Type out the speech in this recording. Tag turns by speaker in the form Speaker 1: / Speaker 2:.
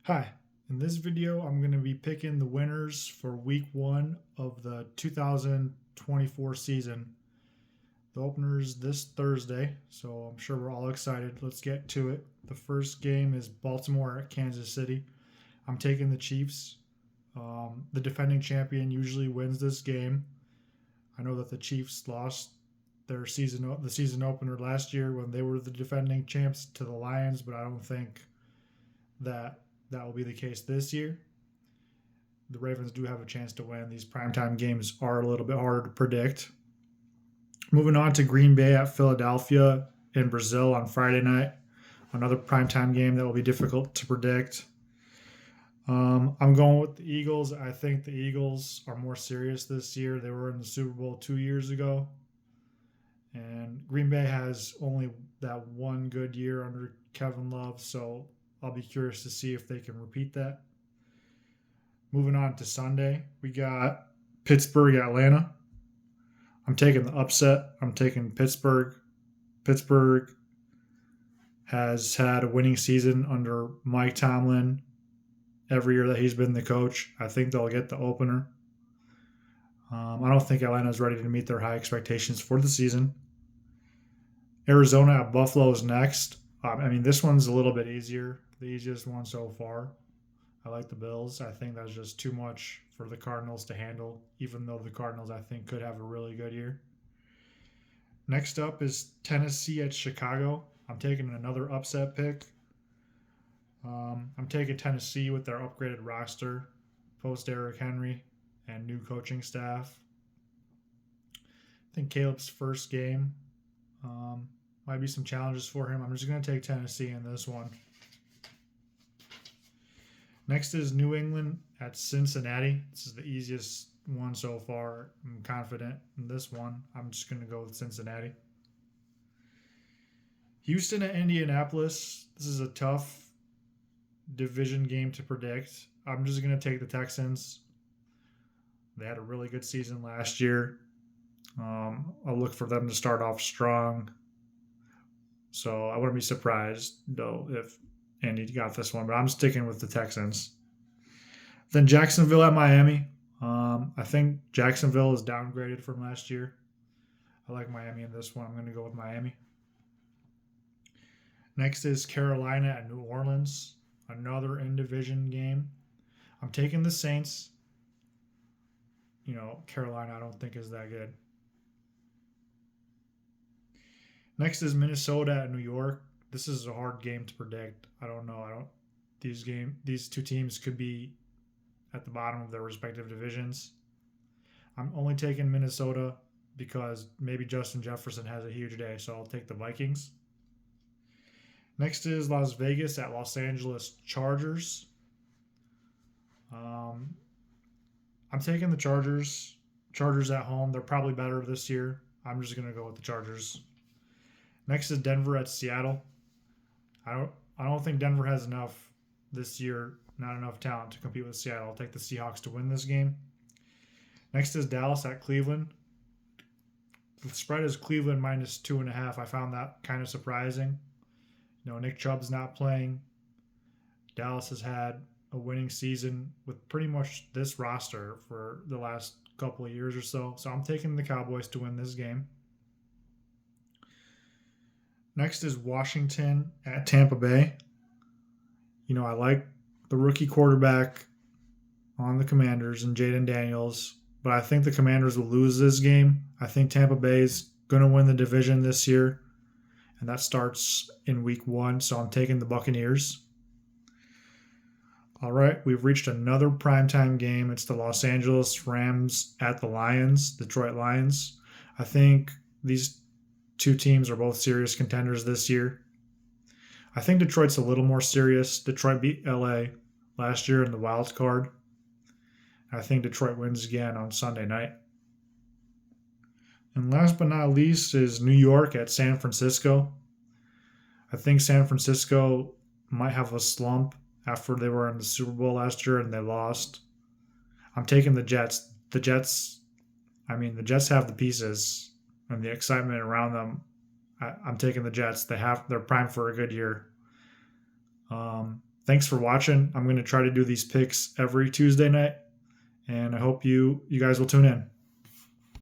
Speaker 1: Hi, in this video, I'm going to be picking the winners for week one of the 2024 season. The opener's this Thursday, so I'm sure we're all excited. Let's get to it. The first game is Baltimore at Kansas City. I'm taking the Chiefs. The defending champion usually wins this game. I know that the Chiefs lost the season opener last year when they were the defending champs to the Lions, but I don't think that that will be the case this year. The Ravens do have a chance to win. These primetime games are a little bit harder to predict. Moving on to Green Bay at Philadelphia in Brazil on Friday night. Another primetime game that will be difficult to predict. I'm going with the Eagles. I think the Eagles are more serious this year. They were in the Super Bowl 2 years ago. And Green Bay has only that one good year under Kevin Love, so I'll be curious to see if they can repeat that. Moving on to Sunday, we got Pittsburgh, Atlanta. I'm taking the upset. I'm taking Pittsburgh. Pittsburgh has had a winning season under Mike Tomlin every year that he's been the coach. I think they'll get the opener. I don't think Atlanta is ready to meet their high expectations for the season. Arizona at Buffalo is next. This one's a little bit easier, the easiest one so far. I like the Bills. I think that's just too much for the Cardinals to handle, even though the Cardinals, I think, could have a really good year. Next up is Tennessee at Chicago. I'm taking another upset pick. I'm taking Tennessee with their upgraded roster, post Derrick Henry, and new coaching staff. I think Caleb's first game might be some challenges for him. I'm just going to take Tennessee in this one. Next is New England at Cincinnati. This is the easiest one so far. I'm confident in this one. I'm just going to go with Cincinnati. Houston at Indianapolis. This is a tough division game to predict. I'm just going to take the Texans. They had a really good season last year. I'll look for them to start off strong. So I wouldn't be surprised, though, if Andy got this one, but I'm sticking with the Texans. Then Jacksonville at Miami. I think Jacksonville is downgraded from last year. I like Miami in this one. I'm going to go with Miami. Next is Carolina at New Orleans. Another in division game. I'm taking the Saints. Carolina I don't think is that good. Next is Minnesota at New York. This is a hard game to predict. I don't know. These two teams could be at the bottom of their respective divisions. I'm only taking Minnesota because maybe Justin Jefferson has a huge day, so I'll take the Vikings. Next is Las Vegas at Los Angeles Chargers. I'm taking the Chargers. Chargers at home. They're probably better this year. I'm just going to go with the Chargers. Next is Denver at Seattle. I don't think Denver has enough this year, not enough talent to compete with Seattle. I'll take the Seahawks to win this game. Next is Dallas at Cleveland. The spread is Cleveland minus 2.5. I found that kind of surprising. Nick Chubb's not playing. Dallas has had a winning season with pretty much this roster for the last couple of years or so. So I'm taking the Cowboys to win this game. Next is Washington at Tampa Bay. I like the rookie quarterback on the Commanders and Jaden Daniels, but I think the Commanders will lose this game. I think Tampa Bay is going to win the division this year, and that starts in week one, so I'm taking the Buccaneers. All right, we've reached another primetime game. It's the Los Angeles Rams at the Lions, Detroit Lions. I think these two teams are both serious contenders this year. I think Detroit's a little more serious. Detroit beat LA last year in the wild card. I think Detroit wins again on Sunday night. And last but not least is New York at San Francisco. I think San Francisco might have a slump after they were in the Super Bowl last year and they lost. I'm taking the Jets. The Jets have the pieces and the excitement around them. I'm taking the Jets. They're primed for a good year. Thanks for watching. I'm going to try to do these picks every Tuesday night, and I hope you guys will tune in.